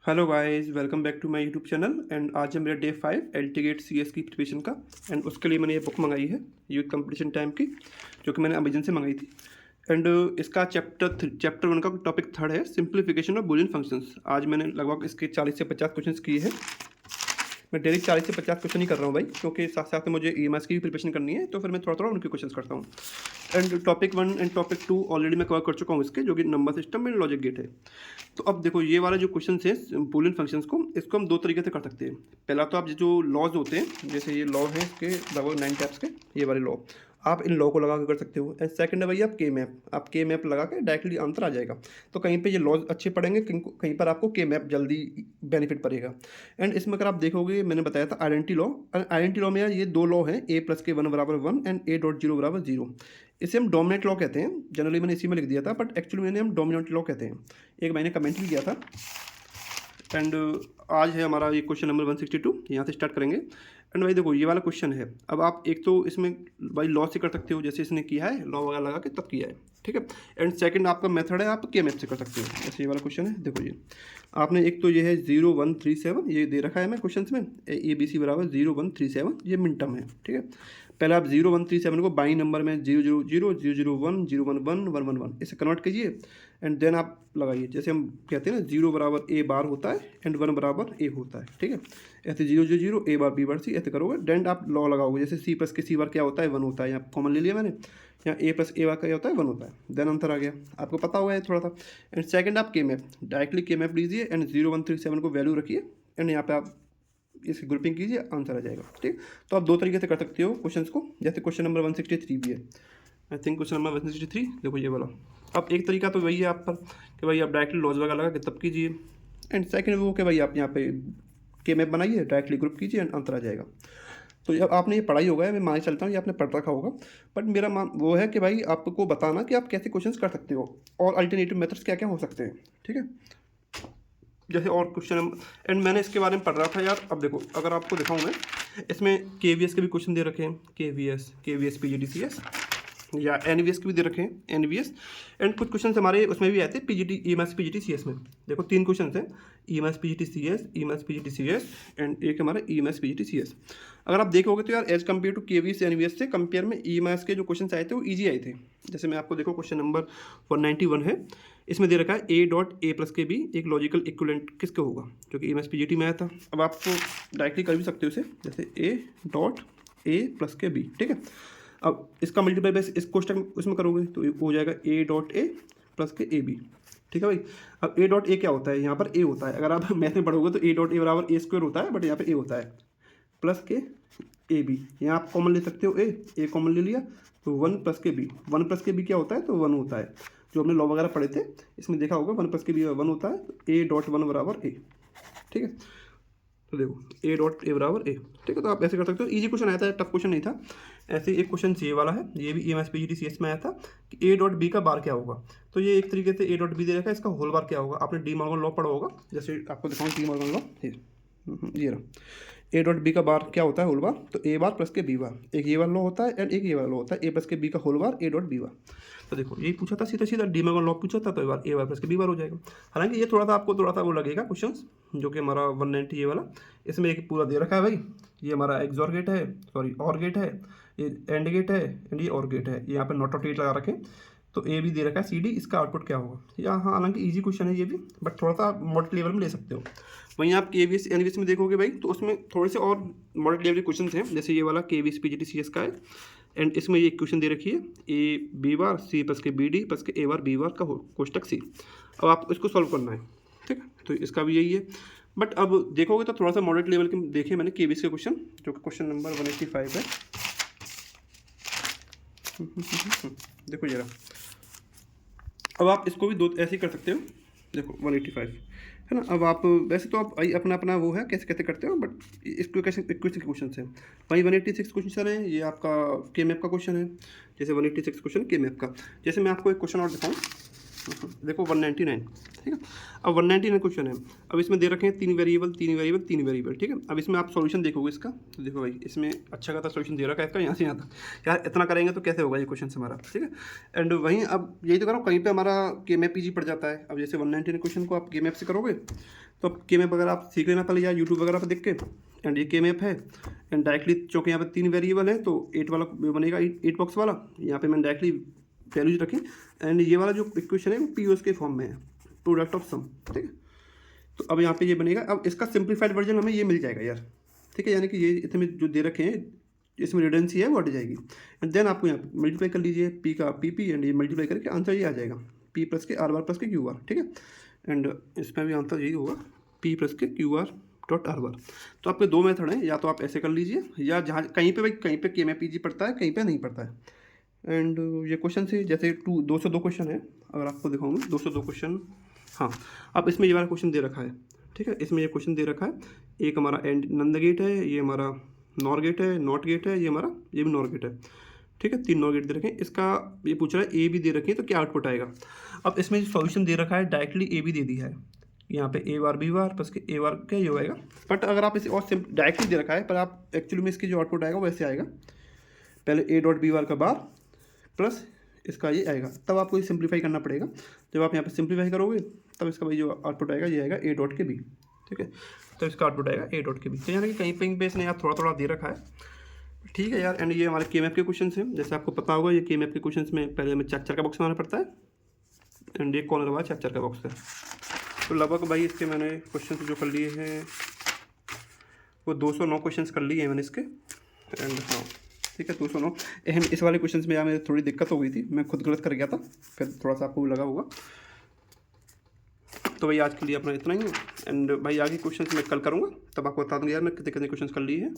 Hello guys, welcome back to my YouTube channel. And आज है मेरा डे 5 एलटी गेट सीएस की preparation का। एंड उसके लिए मैंने ये बुक मंगाई है यूथ कंपटीशन टाइम की, जो कि मैंने अमेजन से मंगाई थी। एंड इसका चैप्टर 1 का टॉपिक 3 है, सिंप्लीफिकेशन ऑफ बूलियन फंक्शंस। आज मैंने लगभग इसके 40 से 50 क्वेश्चन किए हैं। मैं डेली 40 से 50 क्वेश्चन ही कर रहा हूँ भाई, क्योंकि साथ साथ में मुझे ईएमआईस की भी प्रिपरेशन करनी है, तो फिर मैं थोड़ा थोड़ा उनके क्वेश्चन करता हूँ। And topic 1 and topic 2 already मैं कवर कर चुका हूँ इसके, जो कि number system and logic gate है। तो अब देखो, ये वाला जो क्वेश्चन है बूलियन फंक्शंस को, इसको हम दो तरीके से कर सकते हैं। पहला तो आप जो लॉज होते हैं, जैसे ये लॉ है इसके लगभग 9 टाइप्स के, ये वाले लॉ आप इन लॉ को लगा के कर सकते हो। एंड सेकंड है भैया आप के मैप लगा के डायरेक्टली आंसर आ जाएगा। तो कहीं पे ये लॉज अच्छे पड़ेंगे, कहीं पर आपको के मैप जल्दी बेनिफिट पड़ेगा। एंड इसमें अगर आप देखोगे, मैंने बताया था आइडेंटिटी लॉ में यार ये दो लॉ हैं, ए प्लस के 1 बराबर 1 एंड ए डॉट 0 बराबर 0। इसे हम डोमिनेट लॉ कहते हैं। जनरली मैंने इसी में लिख दिया था, बट एक्चुअली मैंने हम डोमिनेट लॉ कहते हैं। एक मैंने कमेंट भी किया था। एंड आज है हमारा ये क्वेश्चन नंबर 162, यहाँ से स्टार्ट करेंगे। एंड भाई देखो, ये वाला क्वेश्चन है। अब आप एक तो इसमें भाई लॉ से कर सकते हो, जैसे इसने किया है, लॉ वगैरह लगा के तब किया है, ठीक है। एंड सेकंड आपका मेथड है, आप के मैप से कर सकते हो। जैसे ये वाला क्वेश्चन है, देखो ये आपने एक तो ये है 0 1 3 7, ये दे रखा है हमें क्वेश्चन में, ए बी सी बराबर 0 1 3 7, ये मिन टर्म है, ठीक है। पहले आप 0 1 3 7 को बाई नंबर में 0 0 0 0 0 1 0 1 1 1 1 1 इसे कन्वर्ट कीजिए। एंड देन आप लगाइए, जैसे हम कहते हैं ना, 0 बराबर ए बार होता है एंड 1 बराबर ए होता है, ठीक है। ऐसे 0 0 0 ए बार बी बार सी ऐसे करोगे। देन आप लॉ लगाओगे, जैसे सी प्लस के सी बार क्या होता है, 1 होता है। यहाँ कॉमन ले लिया मैंने, यहाँ ए प्लस ए बार क्या होता है, 1 होता है। देन आंसर आ गया, आपको पता हुआ है थोड़ा सा। एंड सेकंड आप के मैप, डायरेक्टली के मैप लीजिए एंड 0 1 3 7 को वैल्यू रखिए एंड यहाँ पे आप इसकी ग्रुपिंग कीजिए, आंसर आ जाएगा, ठीक। तो आप दो तरीके से कर सकते हो क्वेश्चन को। जैसे क्वेश्चन नंबर 163 भी है, आई थिंक क्वेश्चन नंबर 163, देखो ये वाला। अब एक तरीका तो वही है आप पर कि भाई आप डायरेक्टली लॉज वगैरह लगा के तब कीजिए। एंड सेकंड वो कि भाई आप यहाँ पे के मैप बनाइए, डायरेक्टली ग्रुप कीजिए एंड आंसर आ जाएगा। तो जब आपने ये पढ़ाई होगा, मैं मान चलता हूँ ये आपने पढ़ रखा होगा, बट मेरा मान वो है कि भाई आपको बताना कि आप कैसे क्वेश्चन कर सकते हो और अल्टरनेटिव मेथड्स क्या क्या हो सकते हैं, ठीक है। जैसे और क्वेश्चन, एंड मैंने इसके बारे में पढ़ रहा था यार। अब देखो, अगर आपको दिखाऊँ मैं, इसमें के के भी क्वेश्चन दे रखे हैं, के वी एस PGDCS, या NVS के भी दे रखे हैं, NVS। एंड कुछ क्वेश्चन हमारे उसमें भी आते हैं PGT EMS PGT CS में। देखो 3 क्वेश्चन हैं, EMS PGT CS, EMS PGT CS and एक हमारा EMS PGT CS। अगर आप देखोगे तो यार, as compared to KVS NVS से कंपेयर में EMS के जो क्वेश्चन आए थे वो ईजी आए थे। जैसे मैं आपको देखो, क्वेश्चन नंबर 191 है, इसमें दे रखा है A डॉट A प्लस के बी एक लॉजिकल इक्विवेलेंट किसके होगा, जो कि EMS PGT में आया था। अब आपको डायरेक्टली कर भी सकते हो इसे, जैसे A डॉट A प्लस के बी, ठीक है। अब इसका मल्टीप्लाई बेस इस क्वेश्चन उसमें करोगे तो हो जाएगा A डॉट A प्लस के ए बी, ठीक है भाई। अब A डॉट A क्या होता है, यहाँ पर A होता है। अगर आप मैथ में पढ़ोगे तो A डॉट A बराबर A स्क्वायर होता है, बट यहाँ पे A होता है प्लस के ए बी। यहाँ आप कॉमन ले सकते हो, ए कॉमन ले लिया तो 1 प्लस के बी, 1 प्लस के बी क्या होता है, तो 1 होता है। जो हमने लॉ वगैरह पढ़े थे इसमें देखा होगा, 1 प्लस के बी 1 होता है, तो A डॉट 1 बराबर A, ठीक है। तो देखो A डॉट A बराबर A, ठीक है। तो आप ऐसे कर सकते हो, इजी क्वेश्चन आया था, टफ क्वेश्चन नहीं था। ऐसे एक क्वेश्चन ये वाला है, ये भी EMS PGT CS में आया था कि A डॉट B का बार क्या होगा। तो ये एक तरीके से A डॉट B दे रखा है, इसका होल बार क्या होगा। आपने डी मॉर्गन लॉ पढ़ा होगा, जैसे आपको दिखाऊँ डी मॉर्गन लॉ, ये रहा। A डॉट B का बार क्या होता है, होल बार, तो A बार प्लस के B बार। एक ये वाला लॉ होता है एंड एक ये वाला लॉ होता है, A प्लस के B का whole bar A dot B bar. तो देखो यही पूछा था, सीधा सीधा डी मॉर्गन लॉ पूछा था, तो A बार प्लस के B बार हो जाएगा। हालांकि ये थोड़ा सा आपको थोड़ा सा वो लगेगा क्वेश्चन, जो कि हमारा 190 ये वाला, इसमें एक पूरा दे रखा है भाई। ये हमारा एक्सॉर गेट है, सॉरी और गेट है, ये एंड गेट है एंड ये और गेट है, ये यहाँ पे नॉट आउट 8 लगा रखे। तो ए भी दे रखा है CD, इसका आउटपुट क्या होगा। या हाँ, हालांकि इजी क्वेश्चन है ये भी, बट थोड़ा सा मॉडल लेवल में ले सकते हो। वहीं आप KVS NVS में देखोगे भाई, तो उसमें थोड़े से और मॉडल लेवल के क्वेश्चन हैं। जैसे ये वाला KVS PGT CS का है, एंड इसमें ये क्वेश्चन दे रखी है A B bar C plus के BD प्लस के A बार B बार का कोष्टक C। अब आपको इसको सॉल्व करना है, ठीक है। तो इसका भी यही है, बट अब देखोगे तो थोड़ा सा मॉडरेट लेवल के देखे मैंने KVS के क्वेश्चन, जो कि क्वेश्चन नंबर 185 है। देखो जरा, अब आप इसको भी दो ऐसे ही कर सकते हो। देखो 185 है ना। अब आप वैसे तो आप अपना अपना वो है कैसे कैसे करते हो, बट इसको कैसे इक्वेशन के क्वेश्चन है। वहीं 186 क्वेश्चन है, ये आपका के मैप का क्वेश्चन है। जैसे 186 क्वेश्चन के मैप का, जैसे मैं आपको एक क्वेश्चन और दिखाऊँ, देखो 199, ठीक है। अब 199 क्वेश्चन है। अब इसमें दे रखे हैं 3 वेरिएबल, 3 वेरिएबल, 3 वेरिएबल, ठीक है। अब इसमें आप सॉल्यूशन देखोगे इसका, तो देखो भाई इसमें अच्छा खासा सॉल्यूशन दे रखा है इसका, यहाँ से यहाँ तक। यार इतना करेंगे तो कैसे होगा ये क्वेश्चन हमारा, ठीक है। एंड वहीं अब यही तो करो, कहीं पे हमारा के मैप पीजी पड़ जाता है। अब जैसे 199 क्वेश्चन को आप के मैप से करोगे, तो अब के मैप अगर आप सीख लेना पहले, या यूट्यूब वगैरह पर देख के, एंड ये के मैप है। एंड डायरेक्टली चूँकि यहाँ पे 3 वेरिएबल है, तो 8 वाला बनेगा, 8 बॉक्स वाला। यहाँ पे मैंने डायरेक्टली वैल्यूज रखी, एंड ये वाला जो इक्वेशन है वो पीओएस के फॉर्म में है, प्रोडक्ट ऑफ सम, ठीक है। तो अब यहाँ पे ये बनेगा। अब इसका सिंप्लीफाइड वर्जन हमें ये मिल जाएगा यार, ठीक है। यानी कि ये इसमें जो दे रखे हैं, इसमें रिडेंसी है वो हट जाएगी। एंड देन आपको यहाँ पे मल्टीप्लाई कर लीजिए पी का पी, एंड ये मल्टीप्लाई करके आंसर ये आ जाएगा, पी प्लस के आर बार प्लस के क्यू आर, ठीक है। एंड इसमें भी आंसर यही होगा, पी प्लस के क्यू आर डॉट आर बार। तो आपके 2 मेथड हैं, या तो आप ऐसे कर लीजिए, या जहाँ कहीं पे भाई कहीं पे के में पीजी पड़ता है, कहीं पे नहीं पड़ता है। एंड ये क्वेश्चन से जैसे 202 क्वेश्चन है, अगर आपको दिखाऊंगा 202 क्वेश्चन। हाँ, अब इसमें ये वाला क्वेश्चन दे रखा है, ठीक है। इसमें ये क्वेश्चन दे रखा है, एक हमारा एंड नंद गेट है, ये हमारा नॉर गेट है, नॉट गेट है, ये भी नॉर गेट है, ठीक है। 3 नॉर गेट दे रखे हैं। इसका ये पूछ रहा है ए भी दे रखी है, तो क्या आउटपुट आएगा। अब इसमें जो सॉल्यूशन दे रखा है, डायरेक्टली ए भी दे दिया है, यहाँ पे ए बार बी बार प्लस के ए बार क्या ये आएगा। बट अगर आप इसे और डायरेक्टली दे रखा है, पर आप एक्चुअली में इसकी जो आउटपुट आएगा वैसे आएगा, पहले ए डॉट बी बार का बार प्लस इसका ये आएगा। तब आपको ये सिंप्लीफाई करना पड़ेगा। जब आप यहाँ पे सिंप्लीफाई करोगे, तब इसका भाई जो आउटपुट आएगा ये आएगा ए डॉट के बी, ठीक है। तो इसका आउटपुट आएगा ए डॉट के बी। तो यानी कि कहीं पे इसने यार थोड़ा थोड़ा दे रखा है, ठीक है यार। एंड ये हमारे के मैप के क्वेश्चन हैं, जैसे आपको पता होगा ये के मैप के क्वेश्चन में पहले हमें 4 का बॉक्स बनाना पड़ता है, एंड ये कॉर्नर वाला 4 का बॉक्स है। तो लगभग भाई इसके मैंने क्वेश्चन जो कर लिए हैं वो 209 क्वेश्चन कर लिए हैं मैंने इसके। एंड हाँ ठीक है 209। एंड इस वाले क्वेश्चन में यार मेरी थोड़ी दिक्कत हो गई थी, मैं खुद गलत कर गया था, फिर थोड़ा सा आपको भी लगा होगा। तो भाई आज के लिए अपना इतना ही है। एंड भाई आगे क्वेश्चन मैं कल करूँगा, तब आपको बता दूँगा यार मैं कितने कितने क्वेश्चन कर लिए हैं।